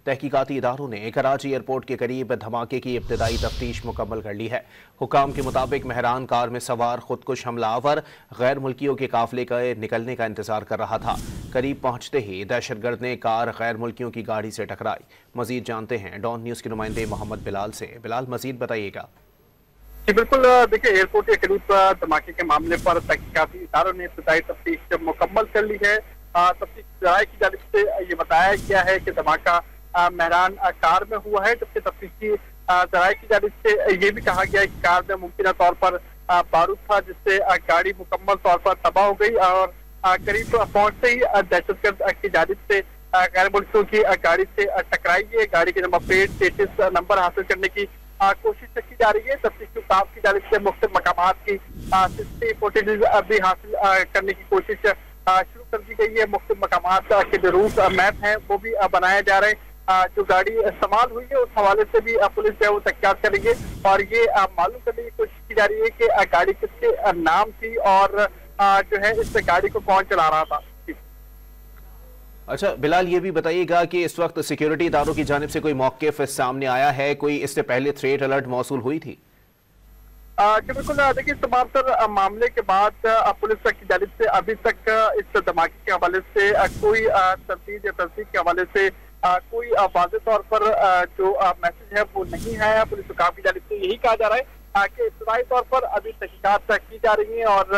तहकीकाती इदारों ने कराची एयरपोर्ट के करीब धमाके की इब्तदाई तफ्तीश मुकम्मल कर ली है। हुकाम के मुताबिक महरान कार में सवार खुदकुश हमलावर गैर मुल्कियों के काफिले का निकलने का इंतजार कर रहा था। करीब पहुंचते ही दहशतगर्द ने कार गैर मुल्कियों की गाड़ी से टकराई। मजीद जानते हैं डॉन न्यूज़ के नुमाइंदे मोहम्मद बिलाल से। बिलाल, मजीद बताइएगा। जी बिल्कुल, देखिए एयरपोर्ट के करीब धमाके के मामले पर तहकीकाती इदारों ने इब्तदाई तफ्तीश मुकम्मल कर ली है। तफ्तीश जराये की जानिब से ये बताया गया है कि धमाका महरान कार में हुआ है, जबकि तफ्तीशी जराये की जानिब से ये भी कहा गया है कि कार में मुमकिन तौर पर बारूद था, जिससे गाड़ी मुकम्मल तौर पर तबाह हो गई और करीब पहुंचते ही दहशतगर्द की जानिब से गैर मुल्कियों की गाड़ी से टकराई है। गाड़ी के नंबर प्लेट स्टेटस नंबर हासिल करने की कोशिश की जा रही है। तफ्तीशी स्टाफ की जानिब से मुख्तलिफ मकामात की सीसीटीवी फुटेज भी हासिल करने की कोशिश शुरू कर दी गई है। मुख्तलिफ मकामात के जो रूट मैप हैं वो भी बनाए जा रहे हैं। जो गाड़ी इस्तेमाल हुई है उस हवाले से भी पुलिस जो है वो तहकीकात करेंगे और ये मालूम करने की कोशिश की जा रही है कि गाड़ी किसके नाम थी और जो है इस गाड़ी को कौन चला रहा था। अच्छा बिलाल, ये भी बताइएगा कि इस वक्त सिक्योरिटी इदारों की जानिब से कोई मौक़िफ़ सामने आया है, कोई इससे पहले थ्रेट अलर्ट मौसूल हुई थी? बिल्कुल, देखिए तमाम तर मामले के बाद पुलिस की जानिब से अभी तक इस धमाके के हवाले से कोई तफ्तीश या तस्दीक के हवाले से कोई वाज़ेह तौर पर जो मैसेज है वो नहीं है। पुलिस हुकाम की जानिब से यही कहा जा रहा है कि इब्तदाई तौर पर अभी तहकीकात की जा रही है और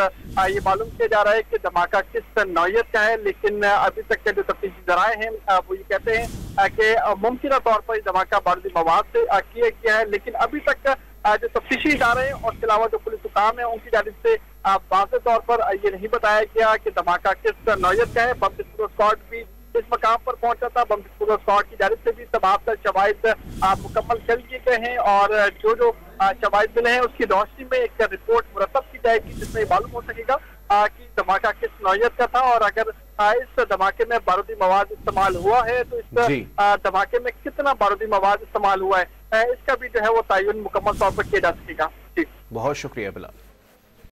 ये मालूम किया जा रहा है कि धमाका किस नौयत का है, लेकिन अभी तक के जो तफ्तीशी जराए हैं वो ये कहते हैं कि मुमकिन तौर पर धमाका बारूदी मवाद से किया गया है, लेकिन अभी तक जो तफ्तीशी इदारे हैं और इसके अलावा जो पुलिस हुकाम है उनकी जानिब से वाज़ेह तौर पर ये नहीं बताया गया कि धमाका किस नौयत का है। बम डिस्पोजल स्क्वाड भी इस मकाम पर पहुंचा था। बम डिस्पोजल स्क्वाड की जानिब से भी तमाम तर शवाहिद मुकम्मल कर लिए गए हैं और जो शवाहिद मिले हैं उसकी रोशनी में एक रिपोर्ट मुरतब की जाएगी, जिसमें मालूम हो सकेगा कि धमाका किस नौयत का था और अगर इस धमाके में बारूदी मवाद इस्तेमाल हुआ है तो इस धमाके में कितना बारूदी मवाद इस्तेमाल हुआ है, इसका भी जो है वो तयन मुकम्मल तौर पर किया जा सकेगा। जी, बहुत शुक्रिया बिलाल।